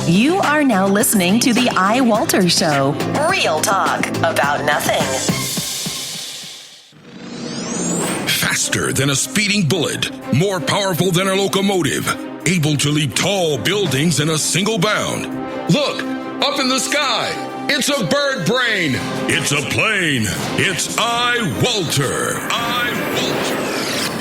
You are now listening to the iWalter Show. Real talk about nothing. Faster than a speeding bullet, more powerful than a locomotive, able to leap tall buildings in a single bound. Look, up in the sky. It's a bird brain. It's a plane. It's iWalter. iWalter.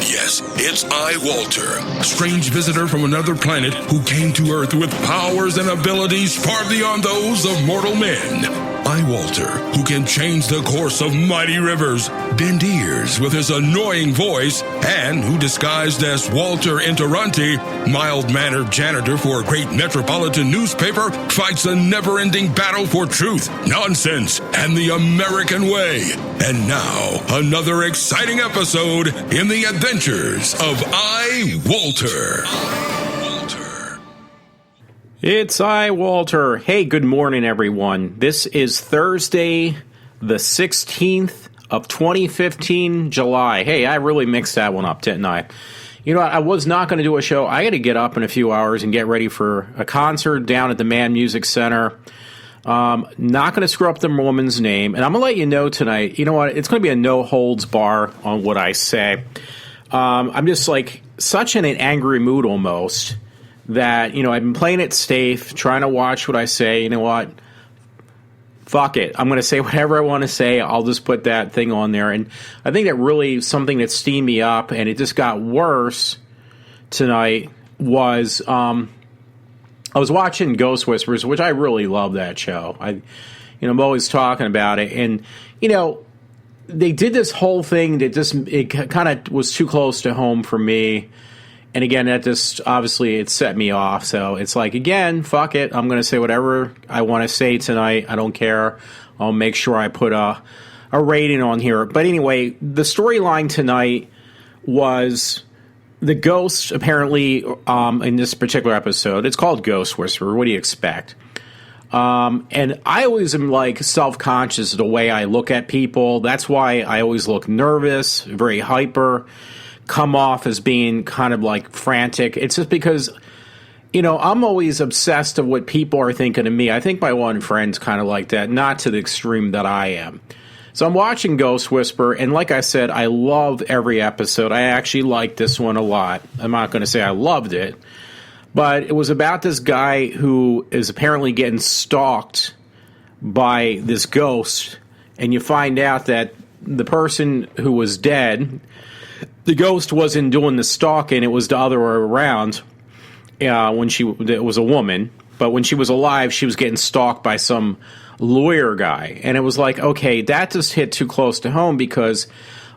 Yes, it's iWalter, strange visitor from another planet who came to Earth with powers and abilities far beyond those of mortal men. iWalter, who can change the course of mighty rivers, bend ears with his annoying voice, and who disguised as Walter Interranti, mild-mannered janitor for a great metropolitan newspaper, fights a never-ending battle for truth, nonsense, and the American way. And now, another exciting episode in the adventures of iWalter. It's iWalter. Hey, good morning, everyone. This is Thursday, the 16th of 2015, July. Hey, I really mixed that one up, didn't I? You know what? I was not going to do a show. I got to get up in a few hours and get ready for a concert down at the Mann Music Center. Not going to screw up the woman's name. And I'm going to let you know tonight, you know what? It's going to be a no-holds bar on what I say. I'm just like such in an angry mood almost. That, you know, I've been playing it safe, trying to watch what I say. You know what? Fuck it. I'm going to say whatever I want to say. I'll just put that thing on there. And I think that really something that steamed me up, and it just got worse tonight, was I was watching Ghost Whisperers, which I really love that show. I'm always talking about it. And, you know, they did this whole thing that just, it kind of was too close to home for me. And again, that just, obviously, it set me off. So it's like, again, fuck it. I'm going to say whatever I want to say tonight. I don't care. I'll make sure I put a rating on here. But anyway, the storyline tonight was the ghost, apparently, in this particular episode. It's called Ghost Whisperer. What do you expect? And I always am, like, self-conscious of the way I look at people. That's why I always look nervous, very hyper, come off as being kind of like frantic. It's just because, you know, I'm always obsessed of what people are thinking of me. I think my one friend's kind of like that, not to the extreme that I am. So I'm watching Ghost Whisperer, and like I said, I love every episode. I actually like this one a lot. I'm not going to say I loved it, but it was about this guy who is apparently getting stalked by this ghost, and you find out that the person who was dead, the ghost wasn't doing the stalking, it was the other way around. It was a woman, but when she was alive, she was getting stalked by some lawyer guy. And it was like, okay, that just hit too close to home, because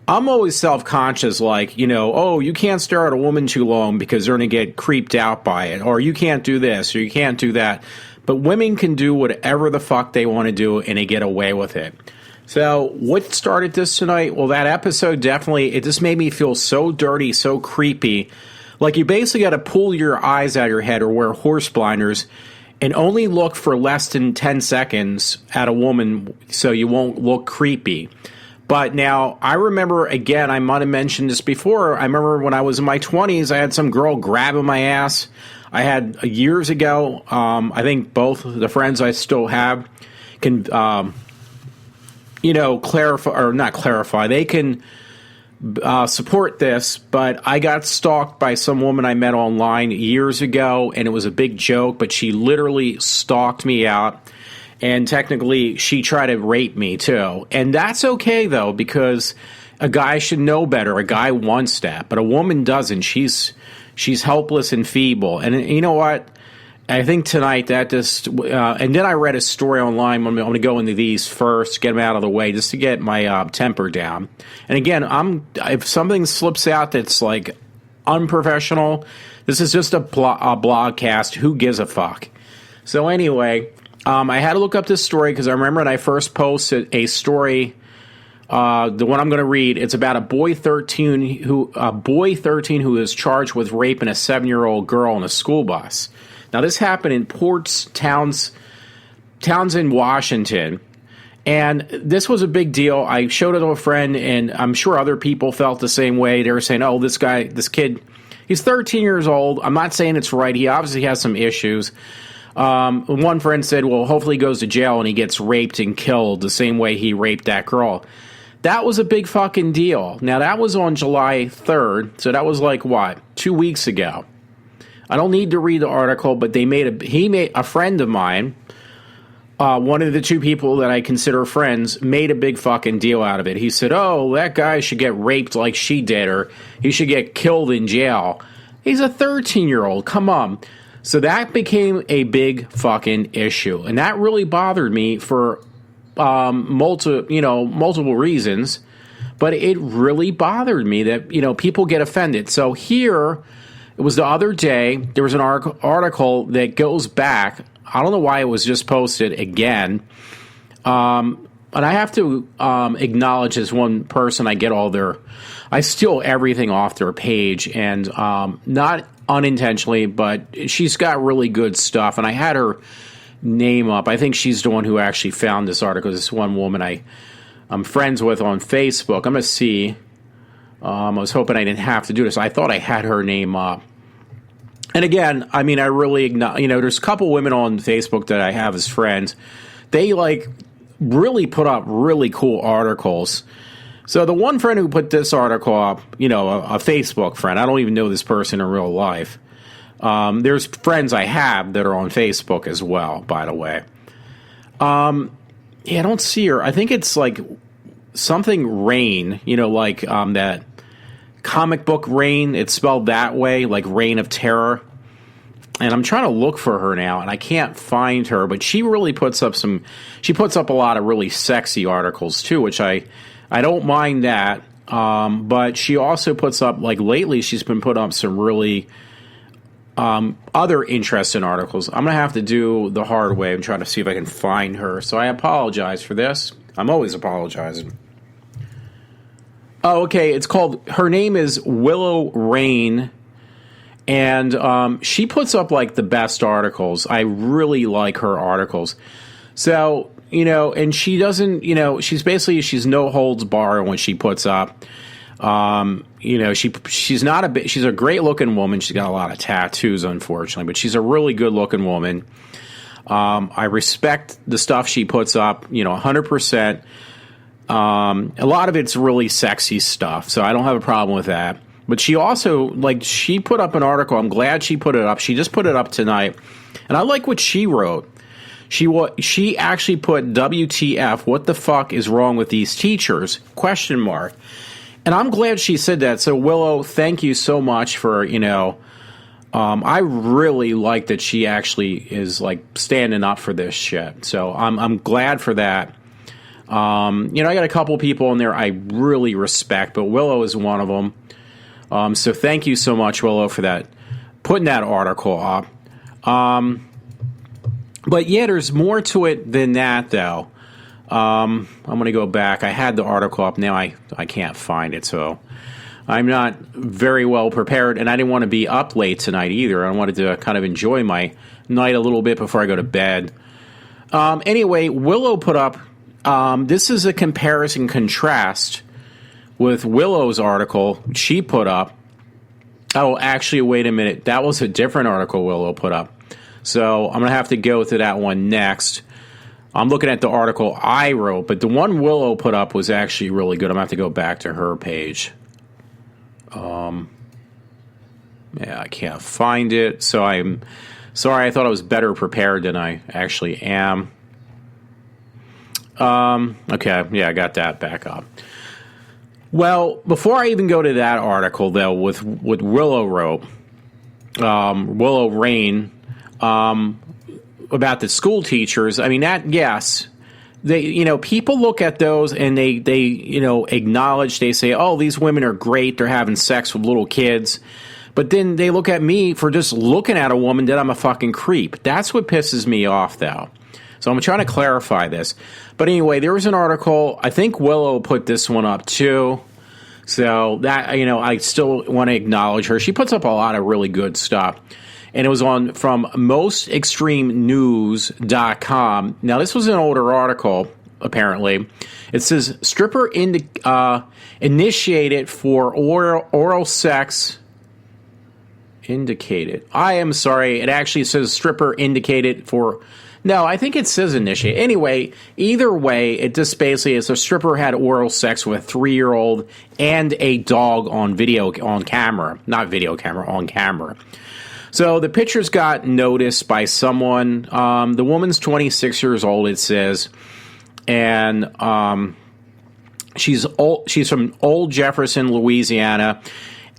I'm always self-conscious, like, you know, oh, you can't stare at a woman too long because they're going to get creeped out by it, or you can't do this, or you can't do that. But women can do whatever the fuck they want to do, and they get away with it. So what started this tonight? Well, that episode definitely, it just made me feel so dirty, so creepy. Like you basically got to pull your eyes out of your head or wear horse blinders and only look for less than 10 seconds at a woman so you won't look creepy. But now, I remember, again, I might have mentioned this before, I remember when I was in my 20s, I had some girl grabbing my ass. I had years ago, I think both the friends I still have can clarify, or not clarify, they can support this, but I got stalked by some woman I met online years ago, and it was a big joke, but she literally stalked me out, and technically she tried to rape me too. And that's okay, though, because a guy should know better. A guy wants that, but a woman doesn't. She's helpless and feeble. And you know what? I think tonight that just, and then I read a story online. I'm going to go into these first, get them out of the way, just to get my temper down. And again, if something slips out that's like unprofessional, this is just a blogcast. Who gives a fuck? So anyway, I had to look up this story because I remember when I first posted a story. The one I'm going to read, it's about a boy 13 who is charged with raping a 7-year-old girl on a school bus. Now, this happened in Townsend, Washington, and this was a big deal. I showed it to a friend, and I'm sure other people felt the same way. They were saying, oh, this kid, he's 13 years old. I'm not saying it's right. He obviously has some issues. One friend said, well, hopefully he goes to jail and he gets raped and killed the same way he raped that girl. That was a big fucking deal. Now, that was on July 3rd, so that was like, what, 2 weeks ago. I don't need to read the article, but he made a friend of mine, one of the two people that I consider friends, made a big fucking deal out of it. He said, oh, that guy should get raped like she did, or he should get killed in jail. He's a 13-year-old. Come on. So that became a big fucking issue. And that really bothered me for multiple reasons. But it really bothered me that, people get offended. So here, it was the other day, there was an article that goes back. I don't know why it was just posted again. And I have to acknowledge this one person. I steal everything off their page, and not unintentionally, but she's got really good stuff. And I had her name up. I think she's the one who actually found this article. This one woman I'm friends with on Facebook. I'm going to see. I was hoping I didn't have to do this. I thought I had her name up. And again, I mean, I really, there's a couple women on Facebook that I have as friends. They really put up really cool articles. So the one friend who put this article up, a Facebook friend, I don't even know this person in real life. There's friends I have that are on Facebook as well, by the way. I don't see her. I think it's like something Rain, that comic book Rain. It's spelled that way, like Reign of Terror. And I'm trying to look for her now, and I can't find her. But she really puts up a lot of really sexy articles, too, which I don't mind that. But she also puts up, lately, she's been putting up some really other interesting articles. I'm going to have to do the hard way and try to see if I can find her. So I apologize for this. I'm always apologizing. Oh, okay. Her name is Willow Rain. And she puts up, the best articles. I really like her articles. So, and she doesn't, she's no holds bar when she puts up. She's a great looking woman. She's got a lot of tattoos, unfortunately, but she's a really good looking woman. I respect the stuff she puts up, 100%. A lot of it's really sexy stuff, so I don't have a problem with that. But she also, she put up an article. I'm glad she put it up. She just put it up tonight. And I like what she wrote. She actually put WTF, what the fuck is wrong with these teachers? ? And I'm glad she said that. So, Willow, thank you so much for, I really like that she actually is, standing up for this shit. So, I'm glad for that. I got a couple people in there I really respect, but Willow is one of them. So, thank you so much, Willow, for that, putting that article up. But, yeah, there's more to it than that, though. I'm going to go back. I had the article up. Now I can't find it, so I'm not very well prepared, and I didn't want to be up late tonight either. I wanted to kind of enjoy my night a little bit before I go to bed. Anyway, Willow put up, this is a comparison contrast with Willow's article she put up. Oh, actually, wait a minute. That was a different article Willow put up. So I'm going to have to go to that one next. I'm looking at the article I wrote, but the one Willow put up was actually really good. I'm going to have to go back to her page. Yeah, I can't find it, so I'm sorry. I thought I was better prepared than I actually am. Okay, yeah, I got that back up. Well, before I even go to that article, though, with what Willow wrote, Willow Rain, about the school teachers, I mean, that, yes, they, people look at those and they acknowledge, they say, oh, these women are great, they're having sex with little kids. But then they look at me for just looking at a woman that I'm a fucking creep. That's what pisses me off, though. So I'm trying to clarify this. But anyway, there was an article, I think Willow put this one up too. So that, I still want to acknowledge her. She puts up a lot of really good stuff. And it was from mostextremenews.com. Now, this was an older article, apparently. It says, stripper initiated for oral sex Indicated. I am sorry. It actually says stripper indicated for. No, I think it says initiate. Anyway, either way, it just basically is a stripper had oral sex with a 3-year-old and a dog on camera. Not video camera, on camera. So the pictures got noticed by someone. The woman's 26 years old, it says. And she's from Old Jefferson, Louisiana.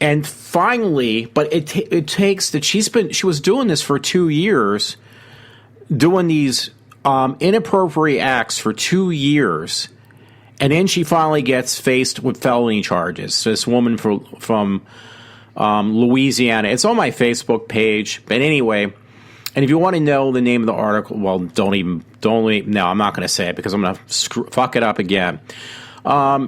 And finally, but it takes that she was doing this for 2 years, doing these inappropriate acts for 2 years, and then she finally gets faced with felony charges. So this woman from Louisiana. It's on my Facebook page, but anyway. And if you want to know the name of the article, well, don't. No, I'm not going to say it because I'm going to fuck it up again.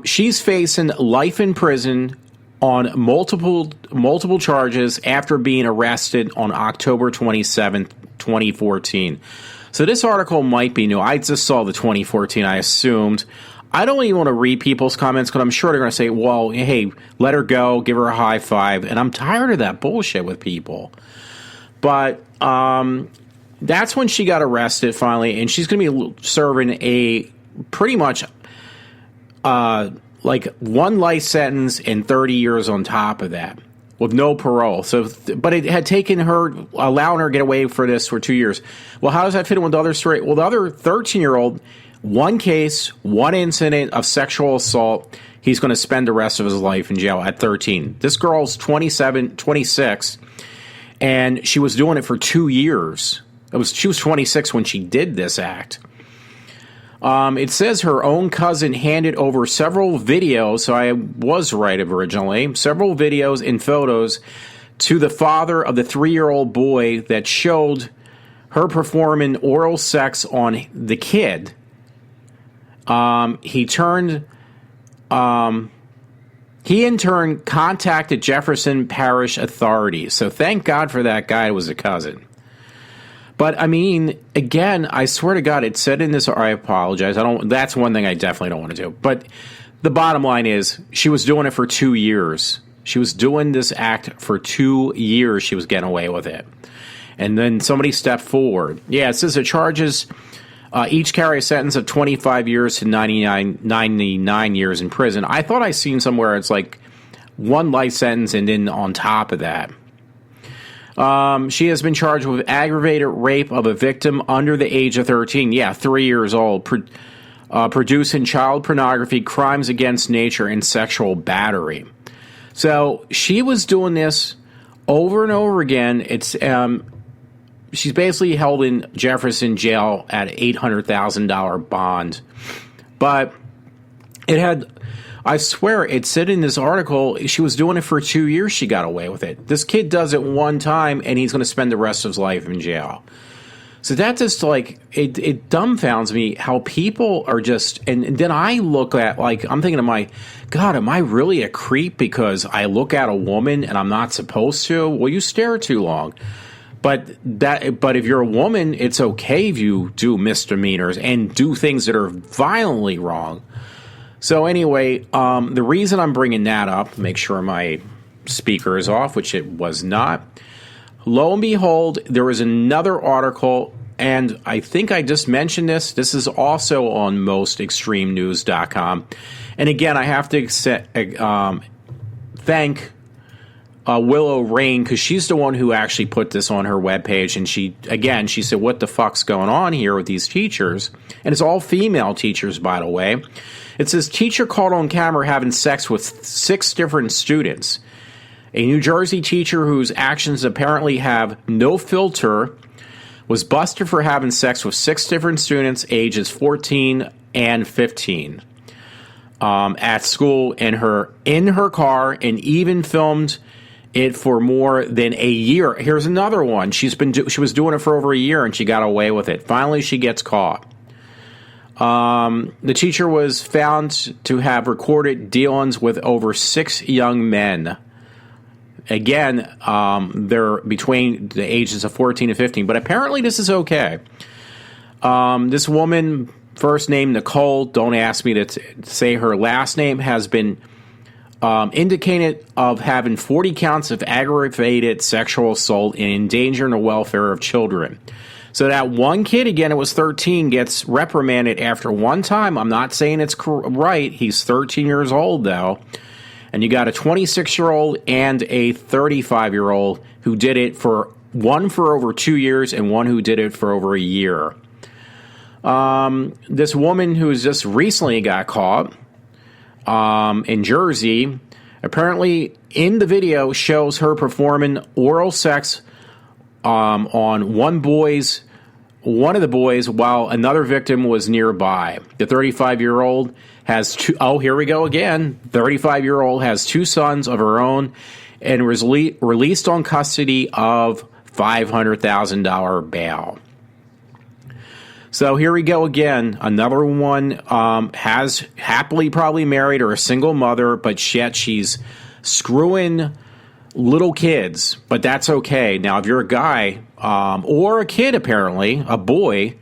She's facing life in prison on multiple charges after being arrested on October 27th, 2014. So this article might be new. I just saw the 2014, I assumed. I don't even want to read people's comments because I'm sure they're going to say, well, hey, let her go, give her a high five. And I'm tired of that bullshit with people. But that's when she got arrested finally, and she's going to be serving a pretty much like one life sentence and 30 years on top of that with no parole. So, but it had taken her, allowing her to get away for this for 2 years. Well, how does that fit in with the other story? Well, the other 13-year-old, one case, one incident of sexual assault, he's going to spend the rest of his life in jail at 13. This girl's 26, and she was doing it for 2 years. She was 26 when she did this act. It says her own cousin handed over several videos, so I was right originally, several videos and photos to the father of the 3-year-old boy that showed her performing oral sex on the kid. He in turn contacted Jefferson Parish authorities, so thank God for that guy who was a cousin. But, I mean, again, I swear to God, it said in this, or I apologize. That's one thing I definitely don't want to do. But the bottom line is, she was doing it for 2 years. She was doing this act for 2 years. She was getting away with it. And then somebody stepped forward. Yeah, it says the charges each carry a sentence of 25 years to 99 years in prison. I thought I seen somewhere it's like one life sentence and then on top of that. She has been charged with aggravated rape of a victim under the age of 13. Yeah, 3 years old. Producing child pornography, crimes against nature, and sexual battery. So she was doing this over and over again. It's she's basically held in Jefferson jail at $800,000 bond. But it had... I swear, it said in this article, she was doing it for 2 years, she got away with it. This kid does it one time, and he's going to spend the rest of his life in jail. So that just, like, it dumbfounds me how people are just, and then I look at, like, I'm thinking to my, God, am I really a creep because I look at a woman and I'm not supposed to? Well, you stare too long. But if you're a woman, it's okay if you do misdemeanors and do things that are violently wrong. So anyway, the reason I'm bringing that up, make sure my speaker is off, which it was not. Lo and behold, there was another article, and I think I just mentioned this. This is also on mostextremenews.com. And again, I have to thank Willow Rain, because she's the one who actually put this on her webpage. And she said, what the fuck's going on here with these teachers? And it's all female teachers, by the way. It says, teacher caught on camera having sex with 6 different students. A New Jersey teacher whose actions apparently have no filter was busted for having sex with 6 different students ages 14 and 15 at school in her car, and even filmed it for more than a year. Here's another one. She was doing it for over a year, and she got away with it. Finally, she gets caught. The teacher was found to have recorded dealings with over 6 young men. Again, they're between the ages of 14 and 15, but apparently this is okay. This woman, first name Nicole, don't ask me to say her last name, has been indicated of having 40 counts of aggravated sexual assault and endangering the welfare of children. So that one kid, again, it was 13, gets reprimanded after one time. I'm not saying it's right. He's 13 years old, though. And you got a 26-year-old and a 35-year-old who did it for one for over 2 years and one who did it for over a year. This woman who just recently got caught in Jersey, apparently in the video shows her performing oral sex on one of the boys while another victim was nearby. The 35-year-old has two, oh, here we go again. 35-year-old has two sons of her own and was released on custody of $500,000 bail. So here we go again. Another one has happily probably married or a single mother, but yet she's screwing little kids. But that's okay. Now, if you're a guy or a kid, apparently, a boy,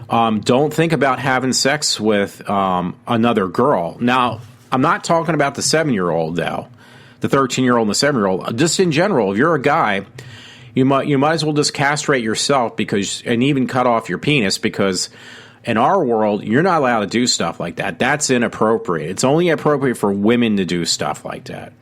don't think about having sex with another girl. Now, I'm not talking about the 7-year-old, though. The 13-year-old and the 7-year-old. Just in general, if you're a guy, you might as well just castrate yourself and even cut off your penis, because in our world, you're not allowed to do stuff like that. That's inappropriate. It's only appropriate for women to do stuff like that.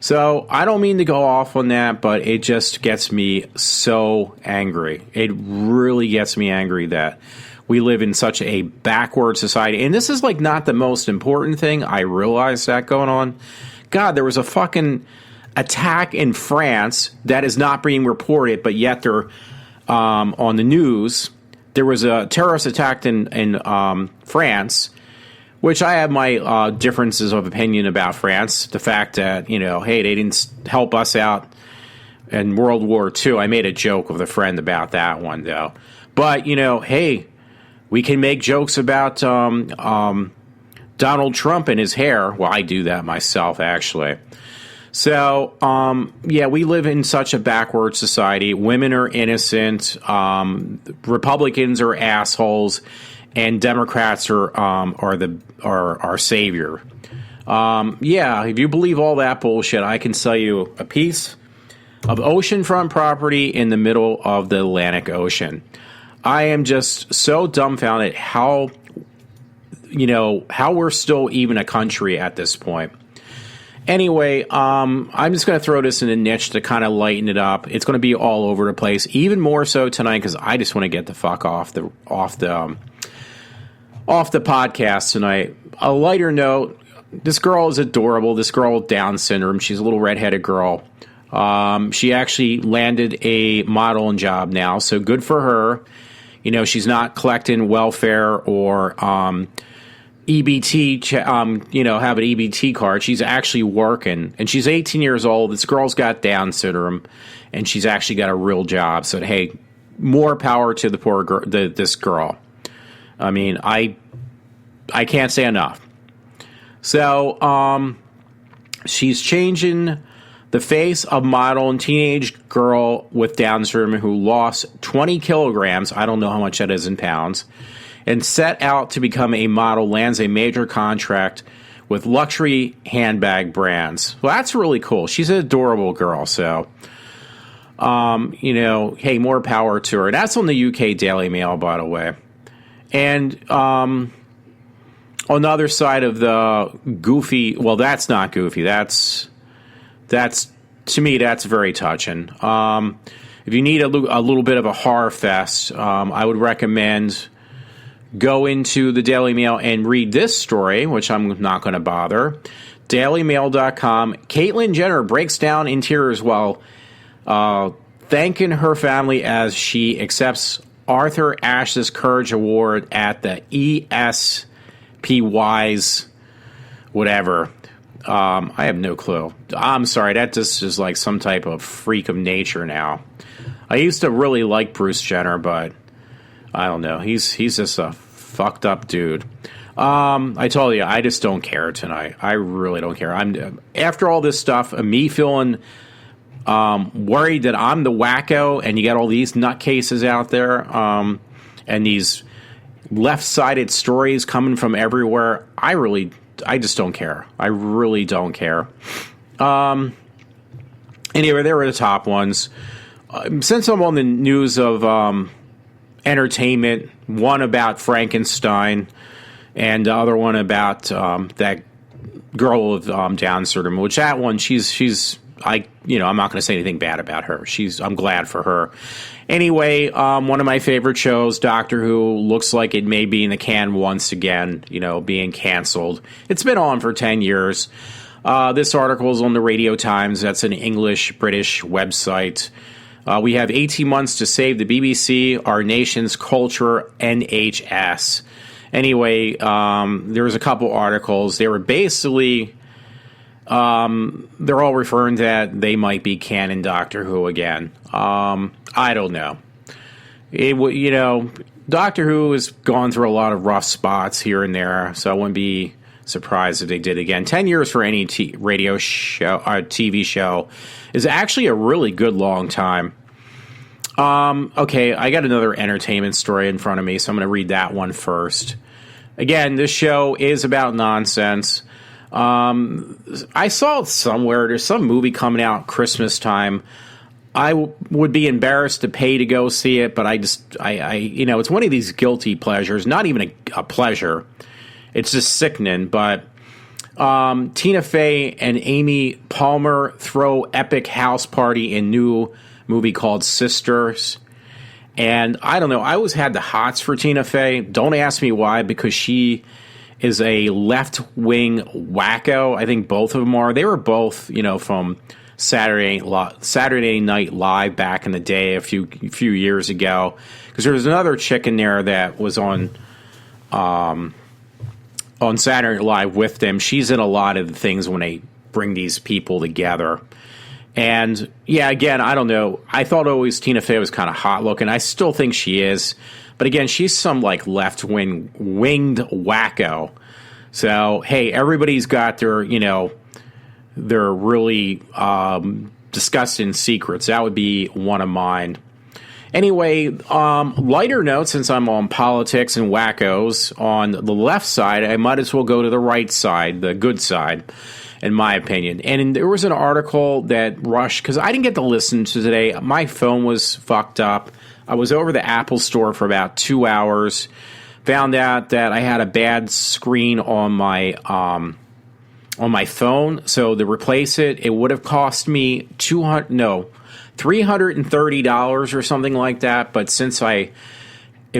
So I don't mean to go off on that, but it just gets me so angry. It really gets me angry that we live in such a backward society. And this is like not the most important thing. I realize that going on. God, there was a fucking attack in France that is not being reported, but yet they're on the news. There was a terrorist attack in France, which I have my differences of opinion about France. The fact that, hey, they didn't help us out in World War II. I made a joke with a friend about that one, though. But, hey, we can make jokes about Donald Trump and his hair. Well, I do that myself, actually. So, we live in such a backward society. Women are innocent. Republicans are assholes, and Democrats are our savior. If you believe all that bullshit, I can sell you a piece of oceanfront property in the middle of the Atlantic Ocean. I am just so dumbfounded how we're still even a country at this point. Anyway, I'm just going to throw this in a niche to kind of lighten it up. It's going to be all over the place, even more so tonight, because I just want to get the fuck off the podcast tonight. A lighter note: this girl is adorable. This girl with Down syndrome. She's a little redheaded girl. She actually landed a modeling job now, so good for her. She's not collecting welfare or EBT, have an EBT card. She's actually working, and she's 18 years old. This girl's got Down syndrome, and she's actually got a real job. So, hey, more power to the poor girl, this girl. I mean, I can't say enough. So, she's changing the face of model and teenage girl with Down syndrome who lost 20 kilograms. I don't know how much that is in pounds. And set out to become a model, lands a major contract with luxury handbag brands. Well, that's really cool. She's an adorable girl. So, hey, more power to her. That's on the UK Daily Mail, by the way. And on the other side of the goofy, well, that's not goofy. That's to me, that's very touching. If you need a little bit of a horror fest, I would recommend go into the Daily Mail and read this story, which I'm not going to bother. DailyMail.com. Caitlyn Jenner breaks down in tears while thanking her family as she accepts Arthur Ashe's Courage Award at the ESPY's whatever. I have no clue. I'm sorry, that just is like some type of freak of nature now. I used to really like Bruce Jenner, but I don't know. He's just a fucked up dude. I told you, I just don't care tonight. I really don't care. I'm after all this stuff, me feeling worried that I'm the wacko, and you got all these nutcases out there, and these left-sided stories coming from everywhere. I really just don't care. I really don't care. Anyway, there were the top ones. Since I'm on the news of entertainment, one about Frankenstein and the other one about that girl with Down syndrome, which that one, I'm not going to say anything bad about her. I'm glad for her. Anyway, one of my favorite shows, Doctor Who, looks like it may be in the can once again, being canceled. It's been on for 10 years. This article is on the Radio Times. That's an English-British website. We have 18 months to save the BBC, our nation's culture, NHS. Anyway, there was a couple articles. They were basically... they're all referring that they might be canon Doctor Who again. I don't know. Doctor Who has gone through a lot of rough spots here and there, so I wouldn't be surprised if they did again. 10 years for any radio show, TV show is actually a really good long time. Okay, I got another entertainment story in front of me, so I'm going to read that one first. Again, this show is about nonsense. I saw it somewhere. There's some movie coming out Christmas time. I would be embarrassed to pay to go see it, but it's one of these guilty pleasures. Not even a pleasure. It's just sickening. But Tina Fey and Amy Palmer throw epic house party in new movie called Sisters. And I don't know. I always had the hots for Tina Fey. Don't ask me why, because she is a left-wing wacko. I think both of them are. They were both, from Saturday Night Live back in the day, a few years ago. Because there was another chick in there that was on Saturday Night Live with them. She's in a lot of the things when they bring these people together. And yeah, again, I don't know. I thought always Tina Fey was kind of hot looking. I still think she is. But again, she's some left-wing winged wacko. So, hey, everybody's got their really disgusting secrets. That would be one of mine. Anyway, lighter note, since I'm on politics and wackos, on the left side, I might as well go to the right side, the good side, in my opinion. And there was an article that rushed, because I didn't get to listen to today. My phone was fucked up. I was over the Apple store for about 2 hours. Found out that I had a bad screen on my phone. So to replace it, it would have cost me $330 or something like that. But since it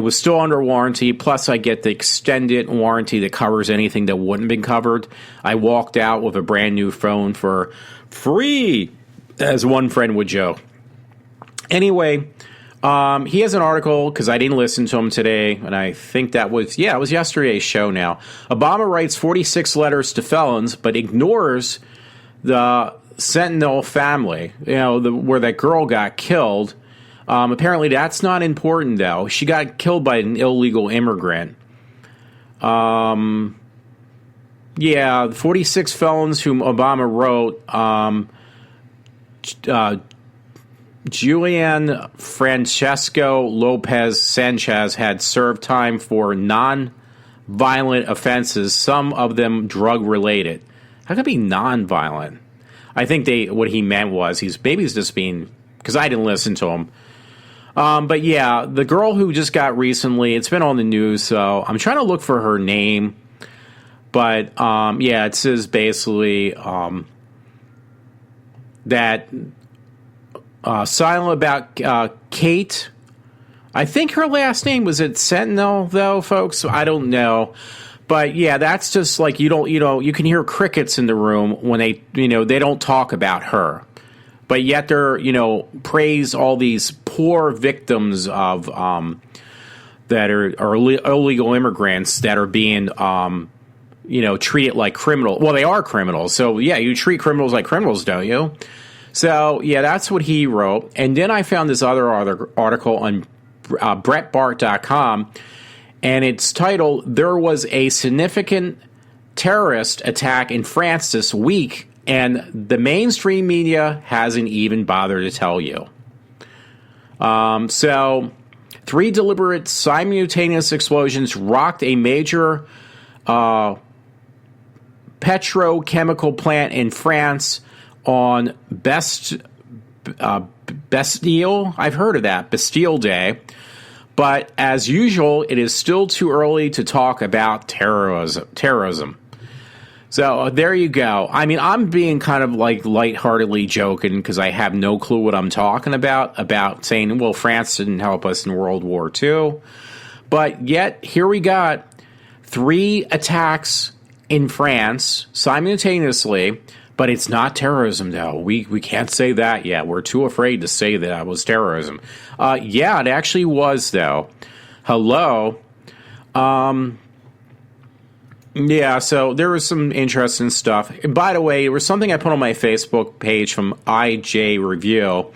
was still under warranty, plus I get the extended warranty that covers anything that wouldn't have been covered, I walked out with a brand new phone for free, as one friend would joke. Anyway, he has an article, because I didn't listen to him today, and I think it was yesterday's show now. Obama writes 46 letters to felons, but ignores the Sentinel family, where that girl got killed. Apparently that's not important, though. She got killed by an illegal immigrant. 46 felons whom Obama wrote, Julian Francesco Lopez Sanchez had served time for non-violent offenses, some of them drug-related. How could it be non-violent? I think what he meant was he's just being, because I didn't listen to him. But yeah, the girl who just got recently, it's been on the news, so I'm trying to look for her name. But it says basically that silent about Kate. I think her last name was it Sentinel, though, folks. I don't know. But yeah, that's just you can hear crickets in the room when they don't talk about her. But yet they're, praise all these poor victims of that are illegal immigrants that are being treated like criminals. Well, they are criminals. So yeah, you treat criminals like criminals, don't you? So yeah, that's what he wrote. And then I found this other article on BreitBart.com, and it's titled, "There was a significant terrorist attack in France this week, and the mainstream media hasn't even bothered to tell you." So 3 deliberate simultaneous explosions rocked a major petrochemical plant in France on Bastille. I've heard of that, Bastille Day. But as usual, it is still too early to talk about terrorism. So there you go. I mean, I'm being kind of like lightheartedly joking because I have no clue what I'm talking about saying, well, France didn't help us in World War II. But yet, here we got 3 attacks in France simultaneously, but it's not terrorism, though. We can't say that yet. We're too afraid to say that it was terrorism. Yeah, it actually was, though. Hello. Yeah, so there was some interesting stuff. And by the way, there was something I put on my Facebook page from IJ Review,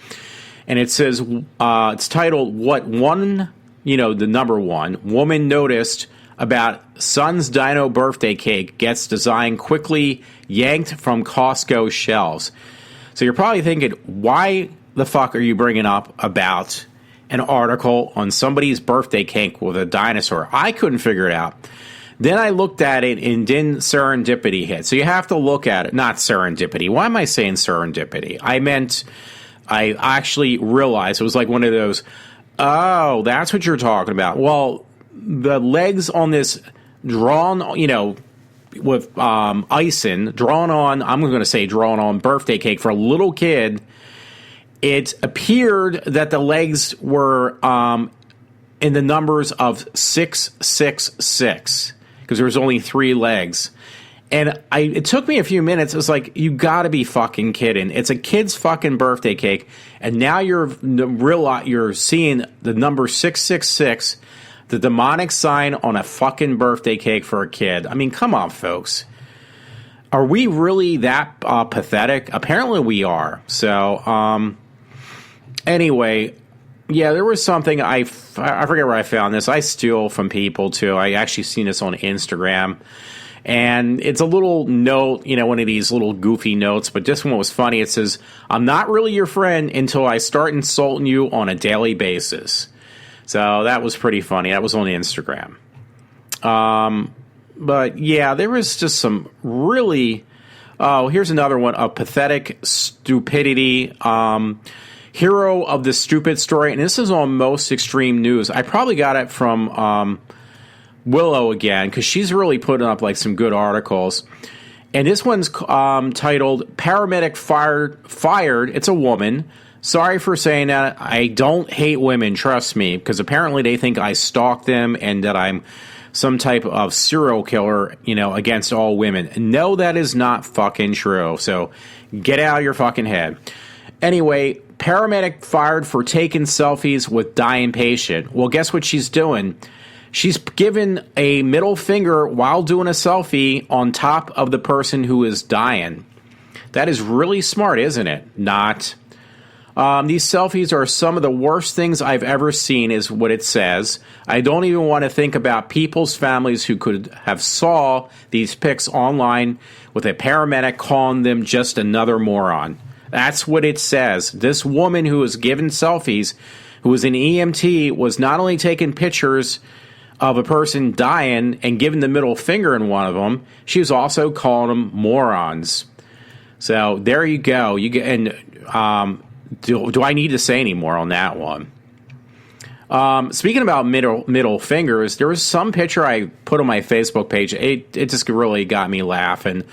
and it says, it's titled, What One, the number 1, Woman Noticed About Son's Dino Birthday Cake Gets Design Quickly Yanked from Costco Shelves. So you're probably thinking, why the fuck are you bringing up about an article on somebody's birthday cake with a dinosaur? I couldn't figure it out. Then I looked at it, and then serendipity hit. So you have to look at it. Not serendipity. Why am I saying serendipity? I actually realized it was like one of those, oh, that's what you're talking about. Well, the legs on this drawn, with icing, drawn on birthday cake for a little kid, it appeared that the legs were in the numbers of 666. Because there was only 3 legs. And it took me a few minutes. It was like, you gotta be fucking kidding. It's a kid's fucking birthday cake. And now you're seeing the number 666, the demonic sign on a fucking birthday cake for a kid. I mean, come on, folks. Are we really that pathetic? Apparently we are. So, anyway, yeah, there was something, I forget where I found this. I steal from people, too. I actually seen this on Instagram. And it's a little note, one of these little goofy notes. But this one was funny. It says, I'm not really your friend until I start insulting you on a daily basis. So that was pretty funny. That was on Instagram. But, yeah, there was just some really... Oh, here's another one. A pathetic stupidity... Hero of the stupid story, and this is on Most Extreme News. I probably got it from Willow again, because she's really putting up like some good articles. And this one's titled "Paramedic Fired." It's a woman. Sorry for saying that. I don't hate women, trust me, because apparently they think I stalk them and that I'm some type of serial killer, against all women. No, that is not fucking true. So get out of your fucking head. Anyway, paramedic fired for taking selfies with dying patient. Well, guess what she's doing? She's given a middle finger while doing a selfie on top of the person who is dying. That is really smart, isn't it? Not. These selfies are some of the worst things I've ever seen, is what it says. I don't even want to think about people's families who could have saw these pics online with a paramedic calling them just another moron. That's what it says. This woman who was given selfies, who was an EMT, was not only taking pictures of a person dying and giving the middle finger in one of them, she was also calling them morons. So there you go. You get, and do I need to say any more on that one? Speaking about middle fingers, there was some picture I put on my Facebook page. It just really got me laughing.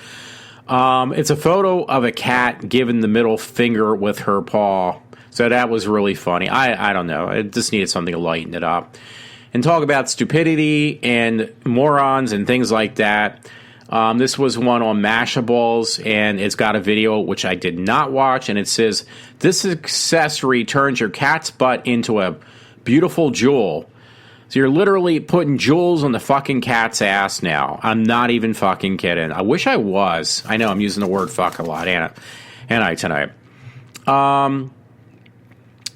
It's a photo of a cat giving the middle finger with her paw. So that was really funny. I don't know. It just needed something to lighten it up. And talk about stupidity and morons and things like that. This was one on Mashables, and it's got a video which I did not watch, and it says, this accessory turns your cat's butt into a beautiful jewel. So you're literally putting jewels on the fucking cat's ass now. I'm not even fucking kidding. I wish I was. I know I'm using the word fuck a lot, ain't I, tonight?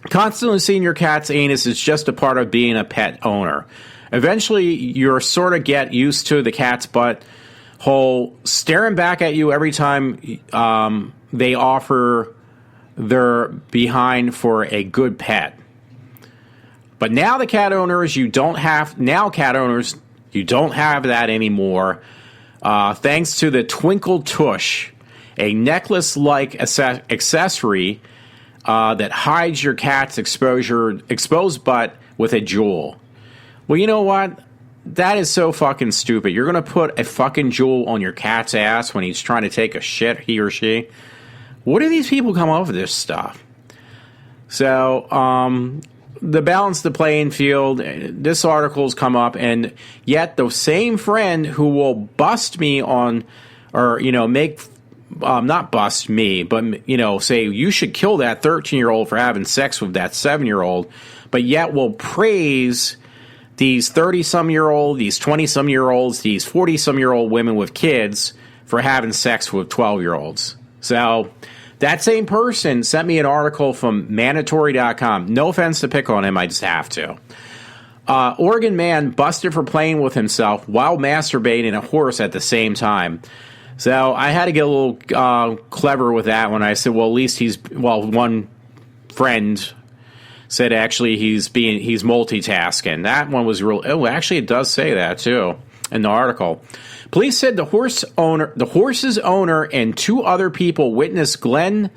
Constantly seeing your cat's anus is just a part of being a pet owner. Eventually, you're sort of get used to the cat's butt hole staring back at you every time they offer their behind for a good pet. But now you don't have that anymore. thanks to the Twinkle Tush, a necklace-like accessory that hides your cat's exposed butt with a jewel. Well, you know what? That is so fucking stupid. You're going to put a fucking jewel on your cat's ass when he's trying to take a shit, he or she? What do these people come up with this stuff? So, the balance the playing field, this article's come up, and yet the same friend who will bust me on, or, make, not bust me, but, say you should kill that 13-year-old for having sex with that 7-year-old, but yet will praise these 30-some-year-old, these 20-some-year-olds, these 40-some-year-old women with kids for having sex with 12-year-olds. So that same person sent me an article from mandatory.com. No offense to pick on him, I just have to. Oregon man busted for playing with himself while masturbating a horse at the same time. So I had to get a little clever with that one. I said, well, at least one friend said actually he's multitasking. That one was real. Oh, actually, it does say that too in the article. Police said the horse's owner, and 2 other people witnessed Glenn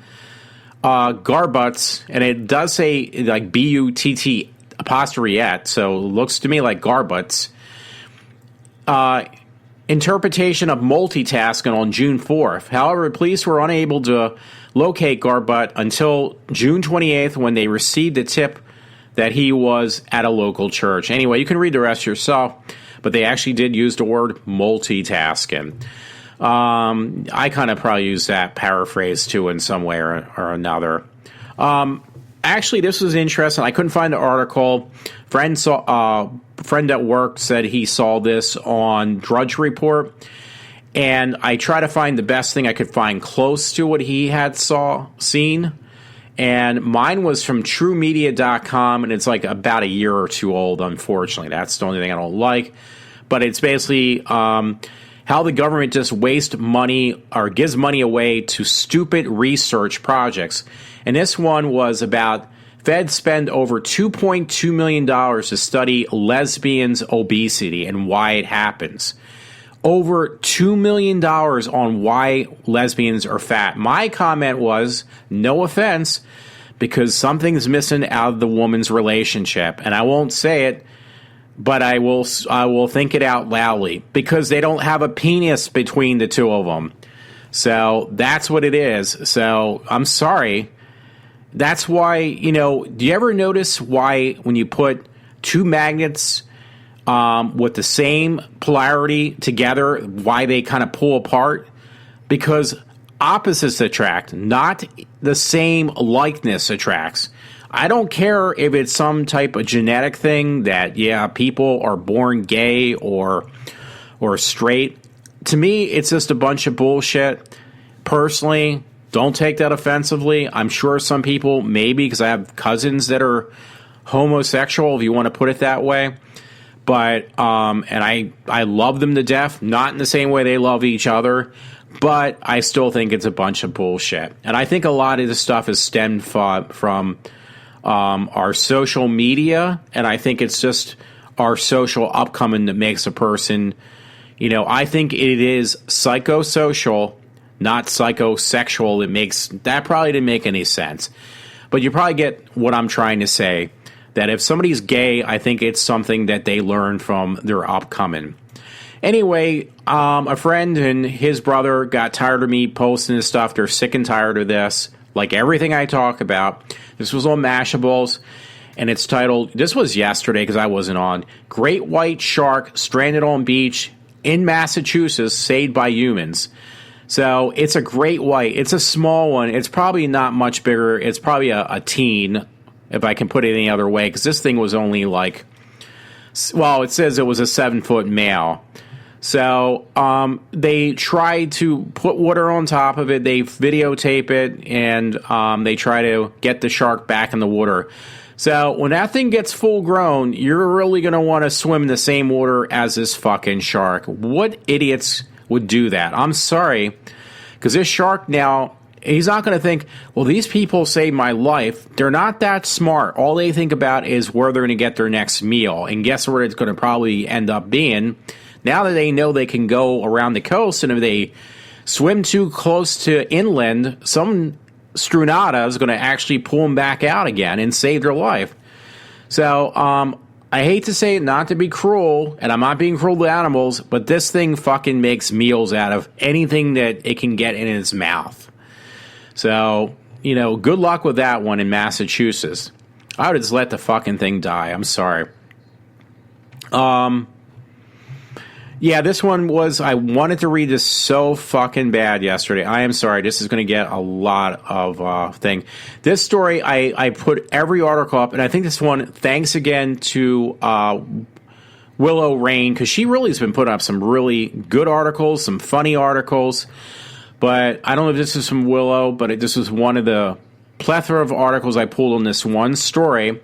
Garbutz, and it does say like Butt apostrophe, so it looks to me like Garbutz. Interpretation of multitasking on June 4th. However, police were unable to locate Garbutt until June 28th when they received a tip that he was at a local church. Anyway, you can read the rest yourself, but they actually did use the word multitasking. I kind of probably use that paraphrase too in some way or another. Actually, this was interesting. I couldn't find the article. Friend at work said he saw this on Drudge Report, and I tried to find the best thing I could find close to what he had seen, and mine was from TrueMedia.com, and it's like about a year or 2 old, unfortunately. That's the only thing I don't like, but it's basically how the government just wastes money or gives money away to stupid research projects. And this one was about Feds spend over $2.2 million to study lesbians' obesity and why it happens. Over $2 million on why lesbians are fat. My comment was, no offense, because something's missing out of the woman's relationship. And I won't say it, but I will think it out loudly. Because they don't have a penis between the 2 of them. So that's what it is. So I'm sorry. That's why, do you ever notice why when you put 2 magnets with the same polarity together, why they kind of pull apart? Because opposites attract, not the same likeness attracts. I don't care if it's some type of genetic thing that, people are born gay or straight. To me, it's just a bunch of bullshit. Personally, don't take that offensively. I'm sure some people, maybe, because I have cousins that are homosexual, if you want to put it that way. But, and I love them to death, not in the same way they love each other, but I still think it's a bunch of bullshit. And I think a lot of this stuff is stemmed from our social media, and I think it's just our social upcoming that makes a person, I think it is psychosocial, not psychosexual. That probably didn't make any sense. But you probably get what I'm trying to say, that if somebody's gay, I think it's something that they learn from their upcoming. Anyway, a friend and his brother got tired of me posting this stuff. They're sick and tired of this. Like everything I talk about. This was on Mashables, and it's titled, this was yesterday because I wasn't on, Great White Shark Stranded on Beach in Massachusetts, Saved by Humans. So it's a great white. It's a small one. It's probably not much bigger. It's probably a teen, if I can put it any other way, because this thing was only like, well, it says it was a 7-foot male. So they tried to put water on top of it. They videotape it, and they try to get the shark back in the water. So when that thing gets full grown, you're really going to want to swim in the same water as this fucking shark. What idiots would do that? I'm sorry, because this shark now, he's not going to think, well, these people saved my life. They're not that smart. All they think about is where they're going to get their next meal. And guess where it's going to probably end up being? Now that they know they can go around the coast, and if they swim too close to inland, some Strunada is going to actually pull them back out again and save their life. So, I hate to say it, not to be cruel, and I'm not being cruel to animals, but this thing fucking makes meals out of anything that it can get in its mouth. So, good luck with that one in Massachusetts. I would just let the fucking thing die. I'm sorry. Yeah, this one was, I wanted to read this so fucking bad yesterday. I am sorry. This is going to get a lot of thing. This story, I put every article up, and I think this one, thanks again to Willow Rain, because she really has been putting up some really good articles, some funny articles. But I don't know if this is from Willow, but this was one of the plethora of articles I pulled on this one story.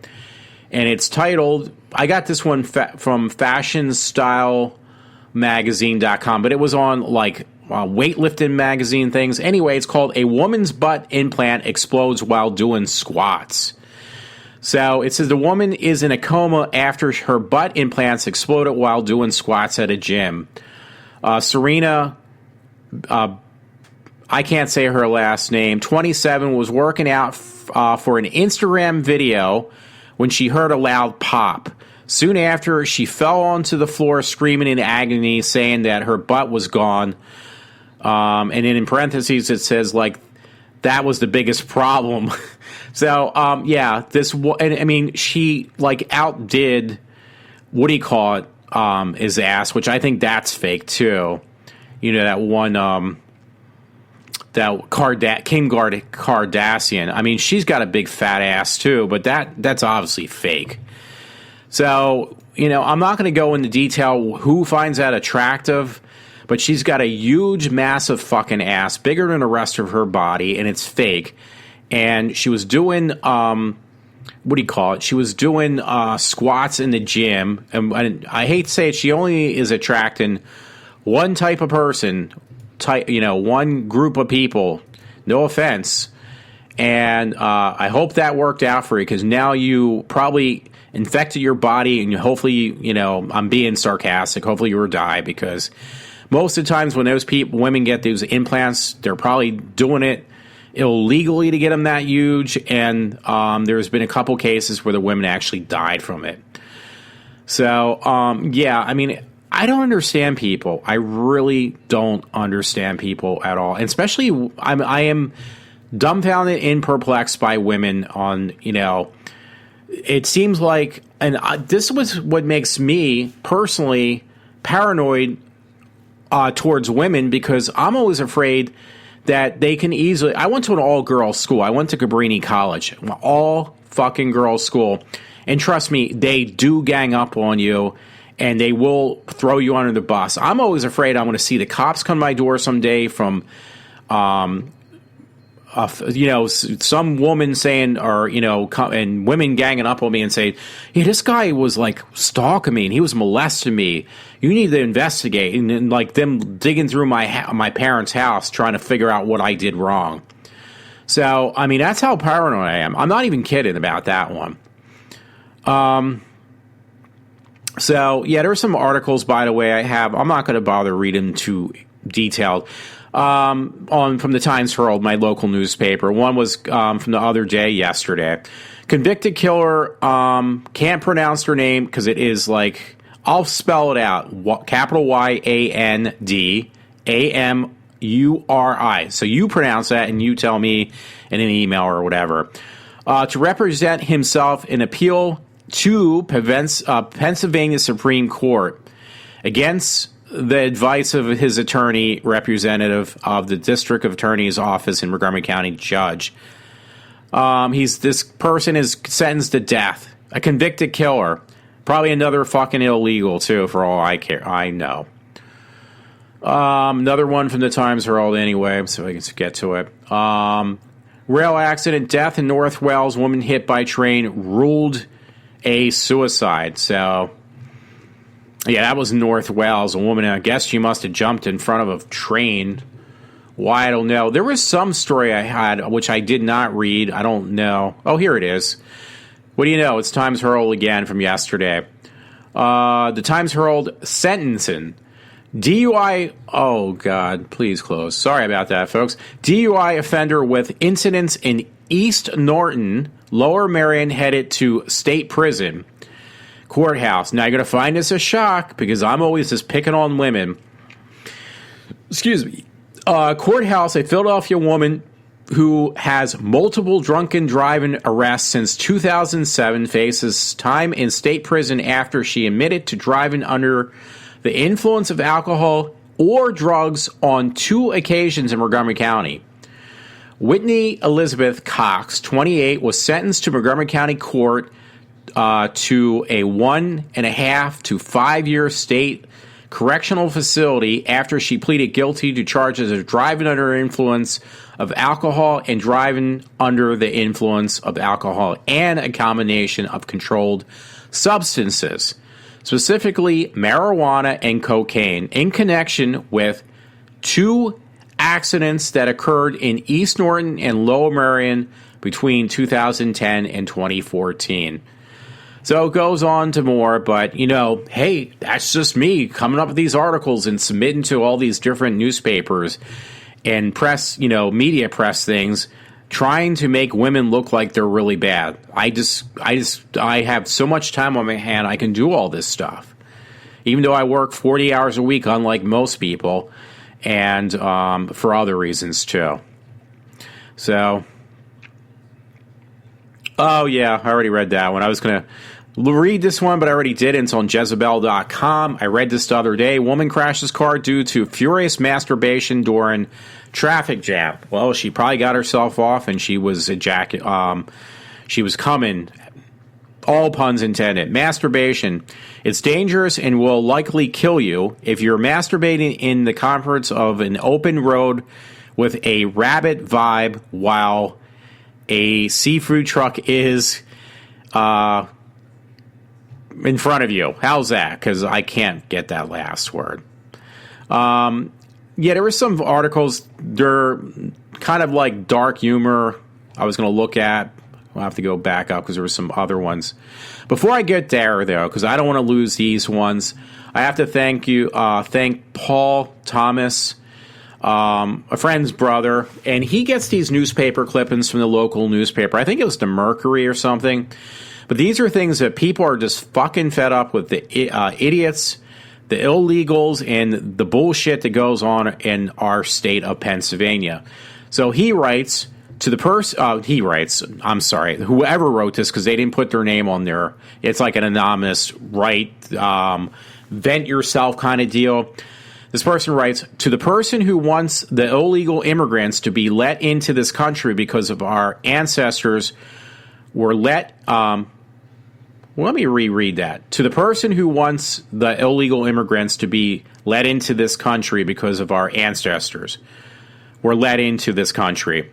And it's titled, I got this one from FashionStyleMagazine.com, but it was on like weightlifting magazine things. Anyway, it's called A Woman's Butt Implant Explodes While Doing Squats. So it says the woman is in a coma after her butt implants exploded while doing squats at a gym. Serena, I can't say her last name, 27, was working out for an Instagram video when she heard a loud pop. Soon after, she fell onto the floor screaming in agony, saying that her butt was gone. And then in parentheses, it says, like, that was the biggest problem. So, yeah, she, like, outdid, what do you call it, his ass, which I think that's fake, too. That one, Kim Kardashian. I mean, she's got a big fat ass, too, but that's obviously fake. So, I'm not going to go into detail who finds that attractive, but she's got a huge, massive fucking ass, bigger than the rest of her body, and it's fake. And she was doing, what do you call it? She was doing squats in the gym. And I hate to say it, she only is attracting one type of person, one group of people. No offense. And I hope that worked out for you, because now you probably infected your body, and hopefully, I'm being sarcastic, hopefully you will die, because most of the times when those women get those implants, they're probably doing it illegally to get them that huge, and there's been a couple cases where the women actually died from it. So, yeah, I mean, I don't understand people. I really don't understand people at all, and especially I am dumbfounded and perplexed by women on, it seems like, and this was what makes me personally paranoid towards women, because I'm always afraid that they can easily, I went to an all-girls school. I went to Cabrini College, all fucking girls school. And trust me, they do gang up on you, and they will throw you under the bus. I'm always afraid I'm going to see the cops come to my door someday from, some woman saying, or, and women ganging up on me and saying, yeah, this guy was like stalking me and he was molesting me. You need to investigate. And then, like, them digging through my parents' house trying to figure out what I did wrong. So, I mean, that's how paranoid I am. I'm not even kidding about that one. So, yeah, there's some articles, by the way, I have. I'm not going to bother reading too detailed. From the Times Herald, my local newspaper. One was from the other day, yesterday. Convicted killer, can't pronounce her name because it is like, I'll spell it out. Capital YANDAMURI. So you pronounce that and you tell me in an email or whatever. To represent himself in appeal to Pennsylvania Supreme Court against the advice of his attorney, representative of the District Attorney's Office in Montgomery County judge. This person is sentenced to death. A convicted killer. Probably another fucking illegal, too, for all I know. Another one from the Times Herald anyway, so I can get to it. Rail accident, death in North Wales, woman hit by train, ruled a suicide. So, yeah, that was North Wales. A woman, I guess she must have jumped in front of a train. Why, I don't know. There was some story I had, which I did not read. I don't know. Oh, here it is. What do you know? It's Times Herald again from yesterday. The Times Herald sentencing. DUI, oh God, please close. Sorry about that, folks. DUI offender with incidents in East Norton, Lower Merion, headed to state prison. Courthouse. Now you're going to find this a shock because I'm always just picking on women. Excuse me. Courthouse, a Philadelphia woman who has multiple drunken driving arrests since 2007, faces time in state prison after she admitted to driving under the influence of alcohol or drugs on 2 occasions in Montgomery County. Whitney Elizabeth Cox, 28, was sentenced to Montgomery County Court to a 1.5 to 5 year state correctional facility after she pleaded guilty to charges of driving under influence of alcohol and driving under the influence of alcohol and a combination of controlled substances, specifically marijuana and cocaine, in connection with 2 accidents that occurred in East Norton and Lower Merion between 2010 and 2014. So it goes on to more, but, hey, that's just me coming up with these articles and submitting to all these different newspapers and press, media press things, trying to make women look like they're really bad. I have so much time on my hand, I can do all this stuff. Even though I work 40 hours a week, unlike most people, and for other reasons, too. So, oh, yeah, I already read that one. I was going to read this one, but I already did. It's on Jezebel.com. I read this the other day. Woman crashes car due to furious masturbation during traffic jam. Well, she probably got herself off, and she was she was coming. All puns intended. Masturbation. It's dangerous and will likely kill you if you're masturbating in the comforts of an open road with a rabbit vibe while a seafood truck is in front of you. How's that? Because I can't get that last word. Yeah, there were some articles. They're kind of like dark humor I was going to look at. I'll have to go back up because there were some other ones. Before I get there, though, because I don't want to lose these ones, I have to thank Paul Thomas, a friend's brother, and he gets these newspaper clippings from the local newspaper. I think it was the Mercury or something. But these are things that people are just fucking fed up with, the idiots, the illegals, and the bullshit that goes on in our state of Pennsylvania. So he writes to the person, I'm sorry, whoever wrote this, because they didn't put their name on there. It's like an anonymous vent yourself kind of deal. This person writes, to the person who wants the illegal immigrants to be let into this country because of our ancestors were let, let me reread that. To the person who wants the illegal immigrants to be let into this country because of our ancestors were let into this country.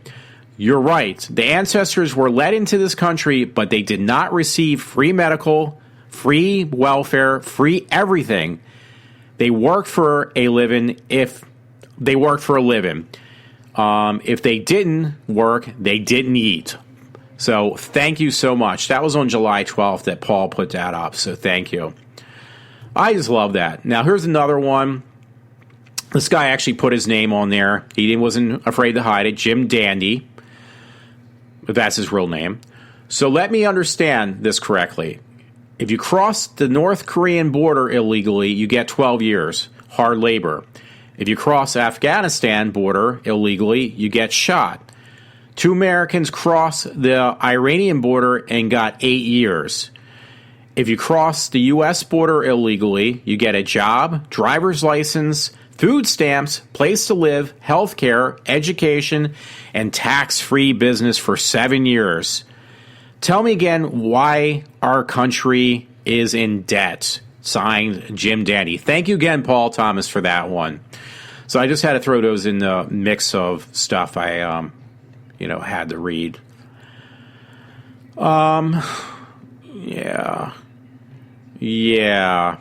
You're right. The ancestors were let into this country, but they did not receive free medical, free welfare, free everything. They worked for a living if they worked for a living. If they didn't work, they didn't eat. So thank you so much. That was on July 12th that Paul put that up, so thank you. I just love that. Now, here's another one. This guy actually put his name on there. He wasn't afraid to hide it. Jim Dandy, if that's his real name. So let me understand this correctly. If you cross the North Korean border illegally, you get 12 years, hard labor. If you cross Afghanistan border illegally, you get shot. 2 Americans crossed the Iranian border and got 8 years. If you cross the U.S. border illegally, you get a job, driver's license, food stamps, place to live, health care, education, and tax-free business for 7 years. Tell me again why our country is in debt. Signed, Jim Dandy. Thank you again, Paul Thomas, for that one. So I just had to throw those in the mix of stuff I had to read. Yeah. I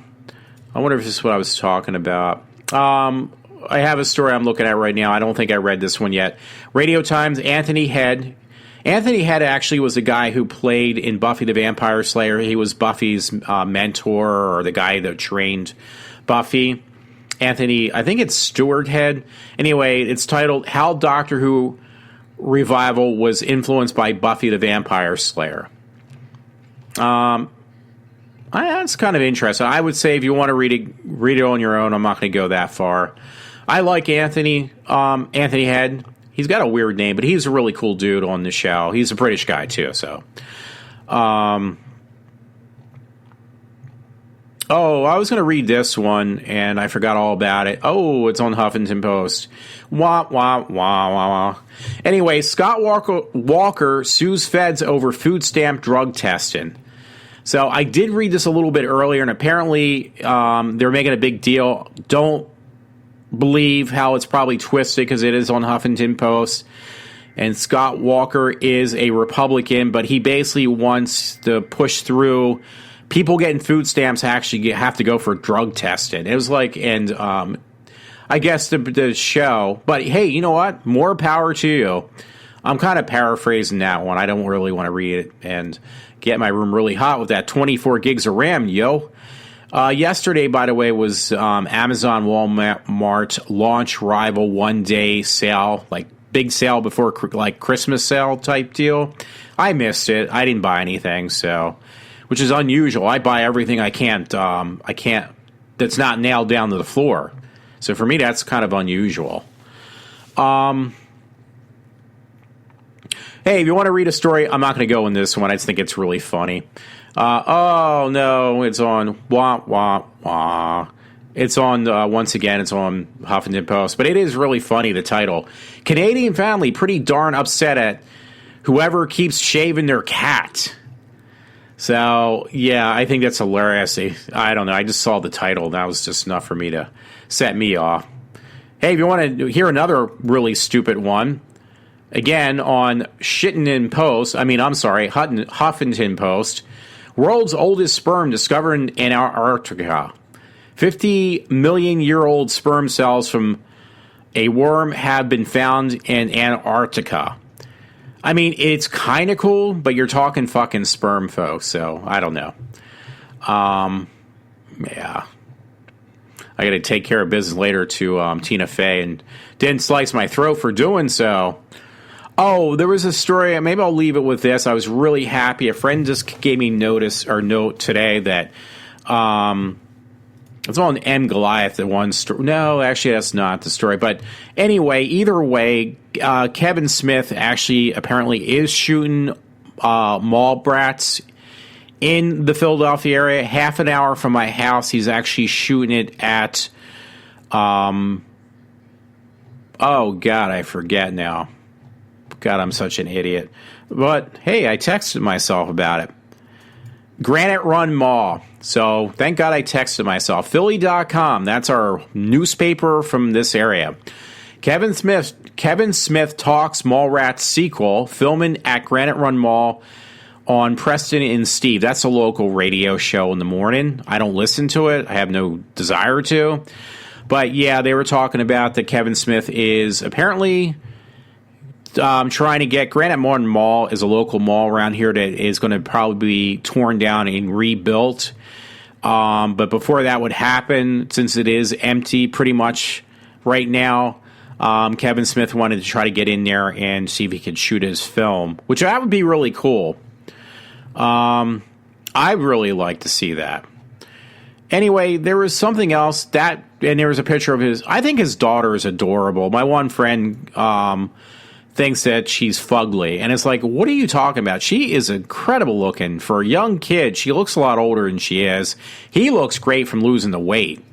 wonder if this is what I was talking about. I have a story I'm looking at right now. I don't think I read this one yet. Radio Times, Anthony Head. Anthony Head actually was the guy who played in Buffy the Vampire Slayer. He was Buffy's mentor, or the guy that trained Buffy. Anthony, I think it's Stewart Head. Anyway, it's titled How Doctor Who Revival Was Influenced by Buffy the Vampire Slayer. That's kind of interesting. I would say if you want to read it on your own. I'm not going to go that far. I like Anthony Head. He's got a weird name, but he's a really cool dude on the show. He's a British guy too, so. I was going to read this one, and I forgot all about it. Oh, it's on Huffington Post. Wah, wah, wah, wah, wah. Anyway, Scott Walker sues feds over food stamp drug testing. So I did read this a little bit earlier, and apparently they're making a big deal. Don't believe how it's probably twisted because it is on Huffington Post. And Scott Walker is a Republican, but he basically wants to push through people getting food stamps actually have to go for drug testing. It was like, and I guess the show, but hey, you know what? More power to you. I'm kind of paraphrasing that one. I don't really want to read it and get my room really hot with that 24 gigs of RAM, yo. Yesterday, by the way, was Amazon Walmart launch rival one-day sale, like big sale before like Christmas sale type deal. I missed it. I didn't buy anything, so which is unusual. I buy everything I can't that's not nailed down to the floor. So for me, that's kind of unusual. Hey, if you want to read a story, I'm not going to go in this one. I just think it's really funny. Oh, no, it's on wah, wah, wah. It's on, once again, it's on Huffington Post. But it is really funny, the title. Canadian family pretty darn upset at whoever keeps shaving their cat. So, yeah, I think that's hilarious. I don't know. I just saw the title. That was just enough for me to set me off. Hey, if you want to hear another really stupid one, again, on Huffington Post, world's oldest sperm discovered in Antarctica. 50-million-year-old sperm cells from a worm have been found in Antarctica. I mean, it's kind of cool, but you're talking fucking sperm, folks, so I don't know. Yeah. I got to take care of business later to Tina Fey and didn't slice my throat for doing so. Oh, there was a story. Maybe I'll leave it with this. I was really happy. A friend just gave me note today that it's on M. Goliath, the one story. No, actually, that's not the story. But anyway, either way, Kevin Smith actually apparently is shooting mall brats in the Philadelphia area. Half an hour from my house, he's actually shooting it at, oh, God, I forget now. God, I'm such an idiot. But, hey, I texted myself about it. Granite Run Mall. So, thank God I texted myself. Philly.com. That's our newspaper from this area. Kevin Smith talks Mallrats sequel, filming at Granite Run Mall on Preston and Steve. That's a local radio show in the morning. I don't listen to it. I have no desire to. But, yeah, they were talking about that Kevin Smith is apparently trying to get Granite Run Mall is a local mall around here that is going to probably be torn down and rebuilt. But before that would happen, since it is empty pretty much right now, Kevin Smith wanted to try to get in there and see if he could shoot his film, which that would be really cool. I'd really like to see that. Anyway, there was something else and there was a picture of his. I think his daughter is adorable. My one friend thinks that she's fugly, and it's like, what are you talking about? She is incredible looking for a young kid. She looks a lot older than she is. He looks great from losing the weight,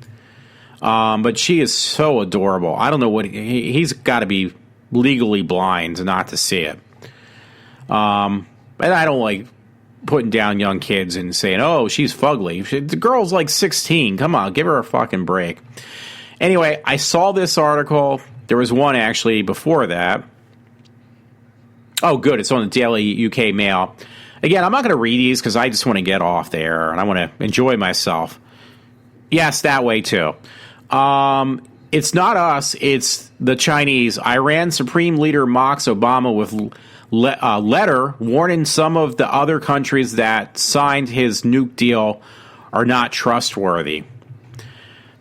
but she is so adorable. I don't know what he's got to be legally blind not to see it. And I don't like putting down young kids and saying, oh, she's fugly. The girl's like 16. Come on, give her a fucking break. Anyway, I saw this article. There was one actually before that. Oh, good. It's on the Daily UK Mail. Again, I'm not going to read these because I just want to get off there and I want to enjoy myself. Yes, that way too. It's not us. It's the Chinese. Iran Supreme Leader mocks Obama with letter warning some of the other countries that signed his nuke deal are not trustworthy.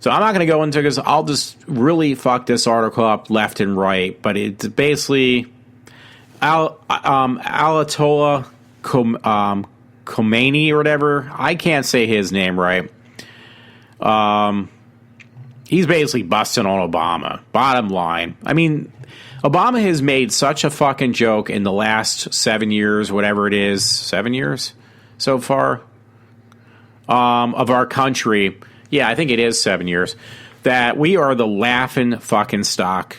So I'm not going to go into it because I'll just really fuck this article up left and right. But it's basically Alatola Khomeini or whatever. I can't say his name right. He's basically busting on Obama. Bottom line. I mean, Obama has made such a fucking joke in the last 7 years, whatever it is, 7 years so far, of our country. Yeah, I think it is 7 years. That we are the laughing fucking stock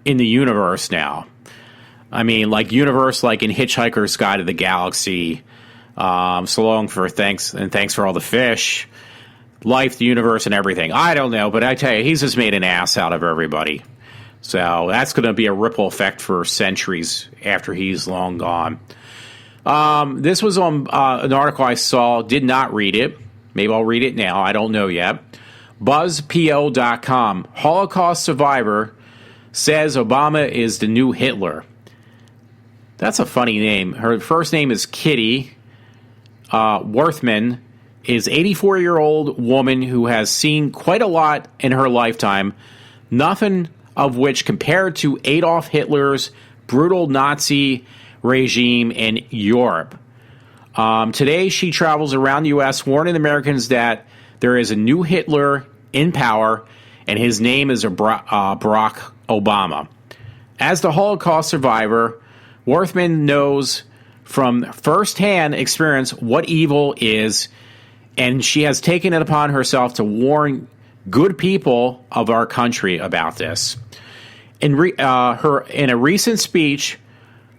in the universe now. I mean, like universe, like in Hitchhiker's Guide to the Galaxy. So long for thanks for all the fish. Life, the universe, and everything. I don't know, but I tell you, he's just made an ass out of everybody. So that's going to be a ripple effect for centuries after he's long gone. This was on an article I saw, did not read it. Maybe I'll read it now. I don't know yet. BuzzPO.com. Holocaust survivor says Obama is the new Hitler. That's a funny name. Her first name is Kitty Worthman. Is 84-year-old woman who has seen quite a lot in her lifetime, nothing of which compared to Adolf Hitler's brutal Nazi regime in Europe. Today, she travels around the U.S. warning Americans that there is a new Hitler in power, and his name is Barack Obama. As the Holocaust survivor, Worthman knows from firsthand experience what evil is, and she has taken it upon herself to warn good people of our country about this. In a recent speech,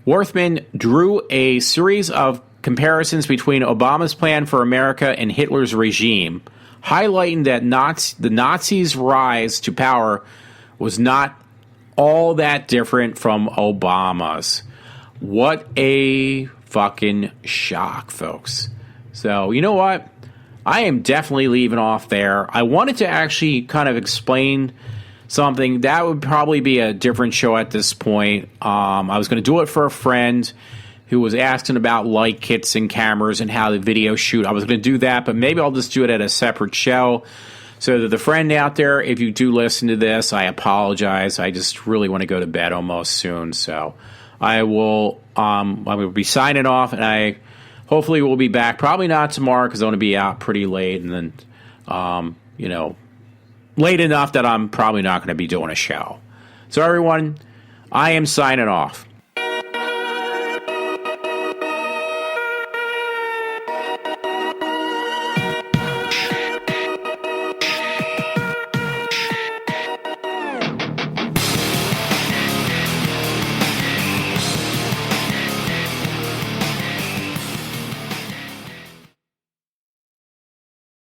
Worthman drew a series of comparisons between Obama's plan for America and Hitler's regime, highlighting that the Nazis' rise to power was not all that different from Obama's. What a fucking shock, folks. So, you know what? I am definitely leaving off there. I wanted to actually kind of explain something. That would probably be a different show at this point. I was going to do it for a friend who was asking about light kits and cameras and how the video shoot. I was going to do that, but maybe I'll just do it at a separate show. So that the friend out there, if you do listen to this, I apologize. I just really want to go to bed almost soon. So I will be signing off, and I hopefully we'll be back. Probably not tomorrow because I want to be out pretty late, and then, late enough that I'm probably not going to be doing a show. So everyone, I am signing off.